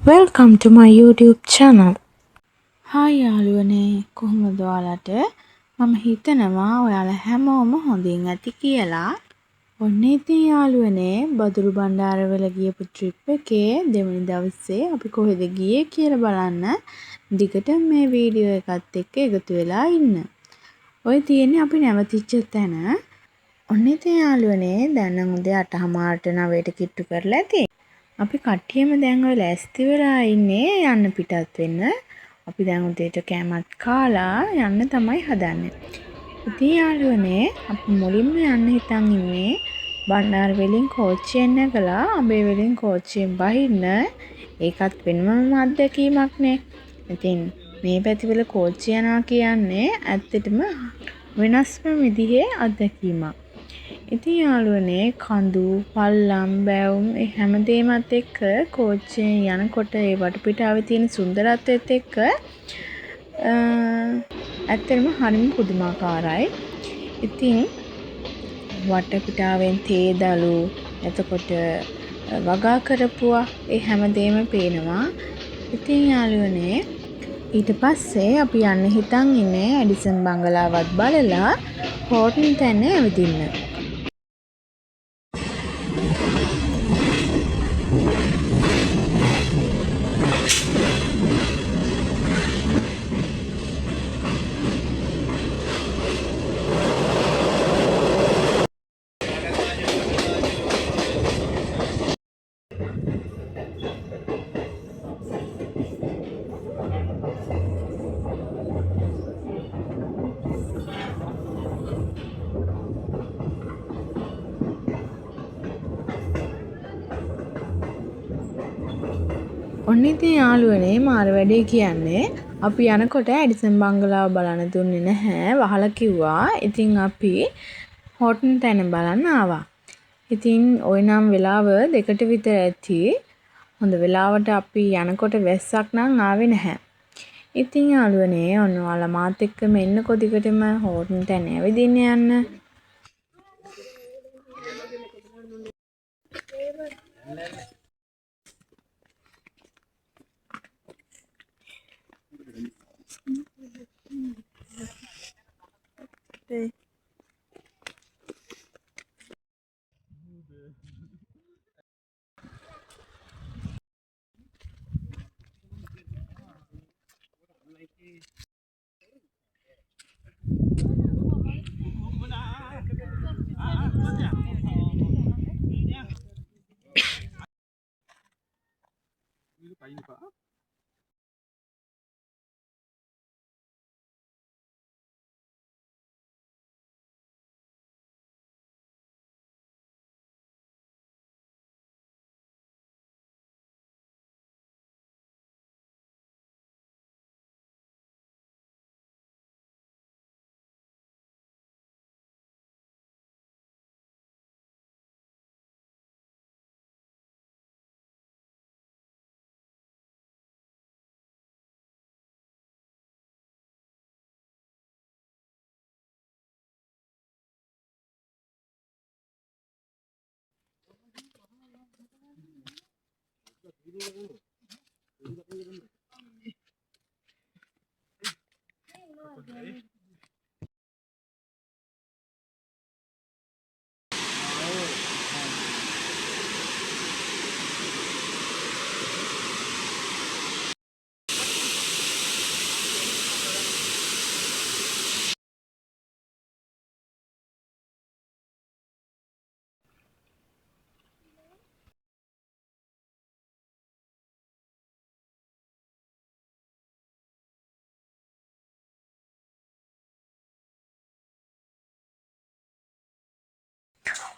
Welcome to my YouTube channel. Hi යාළුවනේ කොහොමද ඔයාලට? මම හිතනවා ඔයාලා හැමෝම හොඳින් ඇති කියලා. ඔන්න ඉතින් යාළුවනේ බදුරු බණ්ඩාරවල ගියපු ට්‍රිප් එකේ දෙවෙනි දවසේ අපි කොහෙද ගියේ කියලා බලන්න. දිගට මේ වීඩියෝ එකත් එක්ක එකතු වෙලා ඉන්න. ඔය තියෙන්නේ අපි නැවතිච්ච තැන. ඔන්න ඉතින් යාළුවනේ දැන් නම් උදේ 8:00ට 9ට කිට්ටු කරලා ඇති. අපි කට්ටියම දැන් ඔය ලෑස්ති වෙලා ඉන්නේ යන්න පිටත් වෙන්න. අපි දැන් උදේට කෑමත් කාලා යන්න තමයි හදන්නේ. ඉතින් යාළුවනේ අපි මුලින්ම යන්න හිතන් ඉන්නේ බණ්ඩාර වෙලින් කෝච්චියෙන් නැගලා අඹේ වෙලින් කෝච්චියෙන් බහින්න. ඒකත් වෙනම අත්දැකීමක්නේ. ඉතින් මේ පැතිවල කෝච්චිය යනවා කියන්නේ ඇත්තටම වෙනස්ම විදිහේ අත්දැකීමක්. ඉතින් යාළුවනේ කඳු, පල්ලම්, බැවුම් ඒ හැමදේමත් එක්ක කෝච්චියෙන් යනකොට ඒ වටපිටාවේ තියෙන සුන්දරත්වයත් එක්ක ඇත්තටම හරිම පුදුමාකාරයි. ඉතින් වටපිටාවෙන් තේදලු, එතකොට වගා කරපුවා ඒ හැමදේම පේනවා. ඉතින් යාළුවනේ ඊට පස්සේ අපි යන්න හිතන් ඉන්නේ ඇඩිසන් බංගලාවත් බලලා හෝටන් තැන ඇවිදින්න. ඔන්න ඉතින් යාළුවනේ මාර වැඩේ කියන්නේ අපි යනකොට ඇඩිසන් බංගලාව බලන්න දුන්නේ නැහැ වහලා කිව්වා. ඉතින් අපි හෝටන් තැන බලන්න ආවා. ඉතින් ওই නම් වෙලාව 2ට විතර ඇති. හොඳ වෙලාවට අපි යනකොට වැස්සක් නම් ආවේ නැහැ. ඉතින් යාළුවනේ ඔන්න ඔයාලා මාත් එක්කම එන්නකො දිගටම හෝටන් තැන ඇවිදින්න යන්න.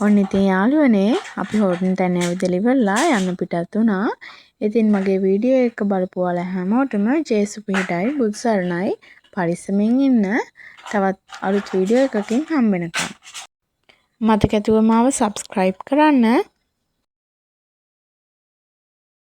ඔන්න ඉතින් යාළුවනේ අපි හෝටන් තැන ඇවිදලා ඉවරලා යන්න පිටත් වුණා. ඉතින් මගේ වීඩියෝ එක බලපු ඔයාලා හැමෝටම ජේසු පිහිටයි බුදු සරණයි. පරිස්සමින් ඉන්න. තවත් අලුත් වීඩියෝ එකකින් හම්බ වෙනකම්. මතක ඇතුව මාව subscribe කරන්න.